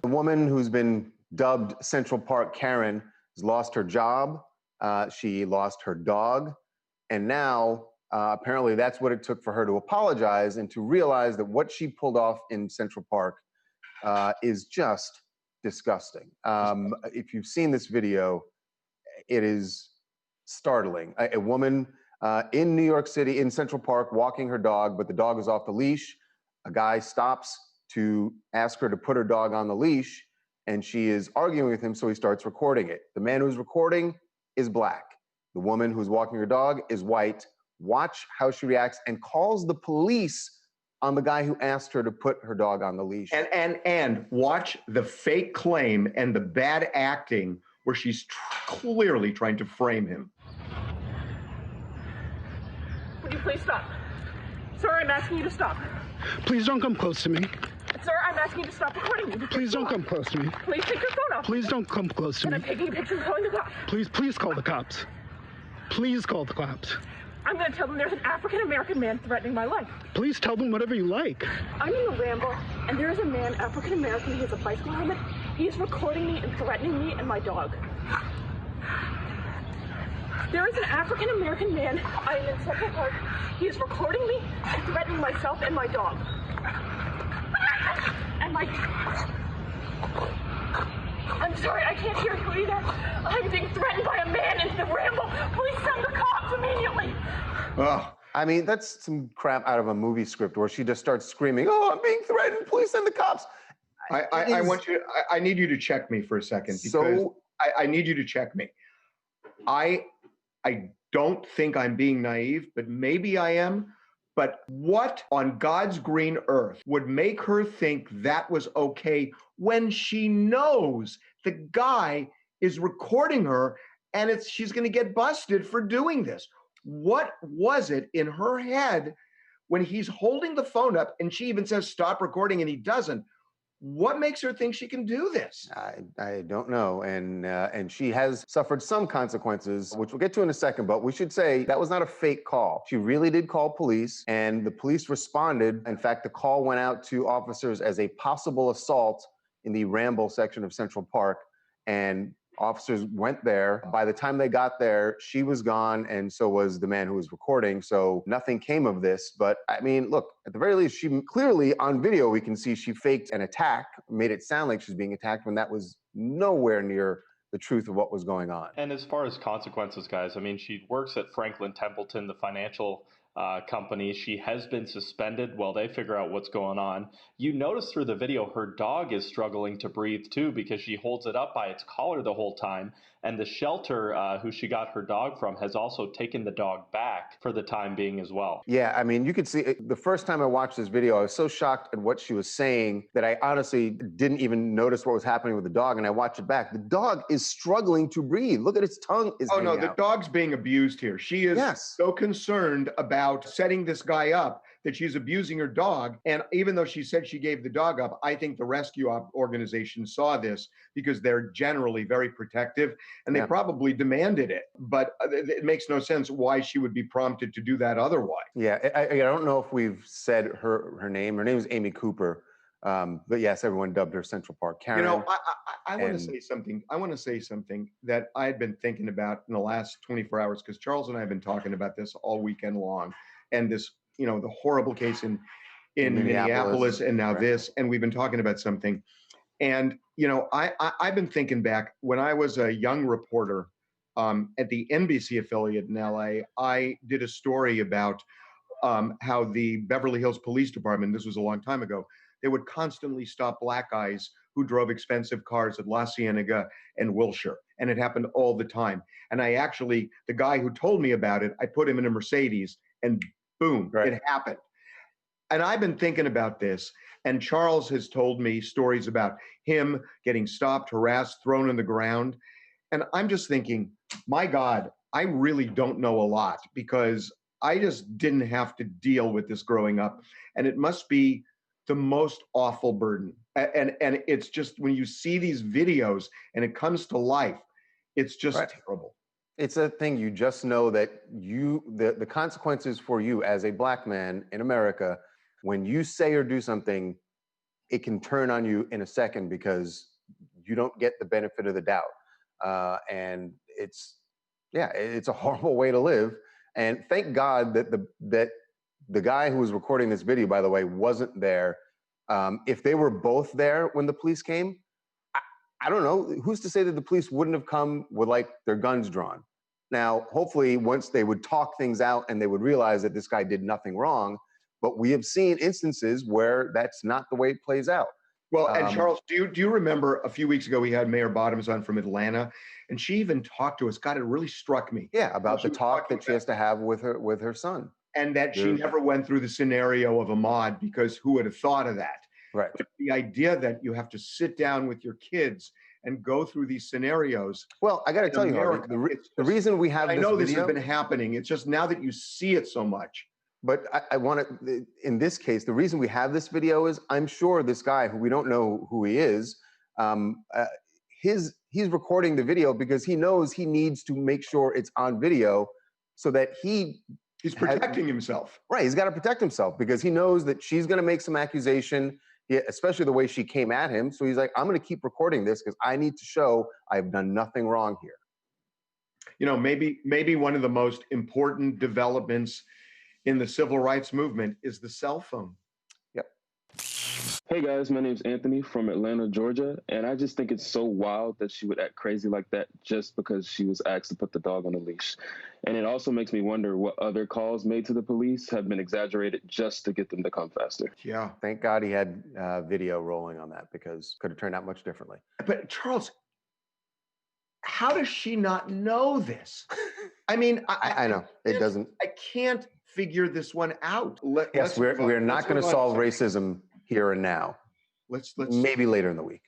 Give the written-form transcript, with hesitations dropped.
The woman who's been dubbed Central Park Karen has lost her job. She lost her dog. And now, apparently, that's what it took for her to apologize and to realize that what she pulled off in Central Park is just disgusting. If you've seen this video, it is startling. A woman in New York City, in Central Park, walking her dog, but the dog is off the leash. A guy stops to ask her to put her dog on the leash, and she is arguing with him, so he starts recording it. The man who's recording is black. The woman who's walking her dog is white. Watch how she reacts and calls the police on the guy who asked her to put her dog on the leash. And watch the fake claim and the bad acting where she's clearly trying to frame him. Would you please stop? Sir, I'm asking you to stop. Please don't come close to me. Sir, I'm asking you to stop recording me. Please don't come close to me. Please take your phone off. Please don't come close to me. I'm taking a picture and calling the cops. Please call the cops. Please call the cops. I'm going to tell them there's an African-American man threatening my life. Please tell them whatever you like. I'm in the Ramble, and there is a man, African-American, he has a bicycle helmet. He's recording me and threatening me and my dog. There is an African-American man, I am in Central Park. He is recording me and threatening myself and my dog. And I'm sorry, I can't hear you either. I'm being threatened by a man in the Ramble. Please send the cops immediately. I mean, that's some crap out of a movie script where she just starts screaming, "Oh, I'm being threatened, please send the cops." I need you to check me for a second, because I need you to check me. I don't think I'm being naive, but maybe I am. But what on God's green earth would make her think that was okay when she knows the guy is recording her and she's going to get busted for doing this? What was it in her head when he's holding the phone up and she even says, "Stop recording," and he doesn't? What makes her think she can do this? I don't know, and she has suffered some consequences, which we'll get to in a second, but we should say that was not a fake call. She really did call police, and the police responded. In fact, the call went out to officers as a possible assault in the Ramble section of Central Park, and officers went there. By the time they got there, she was gone, and so was the man who was recording. So nothing came of this. But I mean, look, at the very least, she clearly on video, we can see she faked an attack, made it sound like she's being attacked when that was nowhere near the truth of what was going on. And as far as consequences, guys, I mean, she works at Franklin Templeton, the financial company. She has been suspended while they figure out what's going on. You notice through the video, her dog is struggling to breathe too, because she holds it up by its collar the whole time. And the shelter who she got her dog from has also taken the dog back for the time being as well. Yeah, I mean, you could see the first time I watched this video, I was so shocked at what she was saying that I honestly didn't even notice what was happening with the dog. And I watched it back. The dog is struggling to breathe. Look at its tongue is hanging out. The dog's being abused here. She is so concerned about setting this guy up that she's abusing her dog. And even though she said she gave the dog up, I think the rescue organization saw this because they're generally very protective and they probably demanded it. But it makes no sense why she would be prompted to do that otherwise. Yeah, I don't know if we've said her name. Her name is Amy Cooper. But yes, everyone dubbed her Central Park Karen. You know, I want to say something. I want to say something that I had been thinking about in the last 24 hours, because Charles and I have been talking about this all weekend long. And this, you know, the horrible case in Minneapolis and now this, and we've been talking about something. And, you know, I've been thinking back when I was a young reporter at the NBC affiliate in LA. I did a story about how the Beverly Hills Police Department, this was a long time ago, they would constantly stop black guys who drove expensive cars at La Cienega and Wilshire. And it happened all the time. And I actually, the guy who told me about it, I put him in a Mercedes and boom, it happened. And I've been thinking about this. And Charles has told me stories about him getting stopped, harassed, thrown on the ground. And I'm just thinking, my God, I really don't know a lot, because I just didn't have to deal with this growing up. And it must be the most awful burden. And it's just, when you see these videos and it comes to life, it's just terrible. It's a thing, you just know that the consequences for you as a black man in America, when you say or do something it can turn on you in a second because you don't get the benefit of the doubt. And it's a horrible way to live. And thank God that the guy who was recording this video, by the way, wasn't there. If they were both there when the police came, I don't know, who's to say that the police wouldn't have come with like their guns drawn? Now, hopefully once they would talk things out and they would realize that this guy did nothing wrong, but we have seen instances where that's not the way it plays out. Well, and Charles, do you remember a few weeks ago we had Mayor Bottoms on from Atlanta, and she even talked to us. God, it really struck me. Yeah, about the talk that she has to have with her son. And that she never went through the scenario of Ahmaud, because who would have thought of that? Right. But the idea that you have to sit down with your kids and go through these scenarios. Well, I got to tell you, Harvey, the reason we have I know this has been happening. It's just now that you see it so much. But I want to, in this case, the reason we have this video is I'm sure this guy, who we don't know who he is, he's recording the video because he knows he needs to make sure it's on video so that he's protecting himself. Right, he's got to protect himself because he knows that she's going to make some accusation, especially the way she came at him. So he's like, I'm going to keep recording this because I need to show I've done nothing wrong here. You know, maybe one of the most important developments in the civil rights movement is the cell phone. Yep. Hey guys, my name's Anthony from Atlanta, Georgia, and I just think it's so wild that she would act crazy like that just because she was asked to put the dog on a leash. And it also makes me wonder what other calls made to the police have been exaggerated just to get them to come faster. Yeah. Thank God he had video rolling on that because it could have turned out much differently. But Charles, how does she not know this? I mean, I know it doesn't. I can't figure this one out. Yes, we're not going to solve racism here and now. Let's maybe later in the week.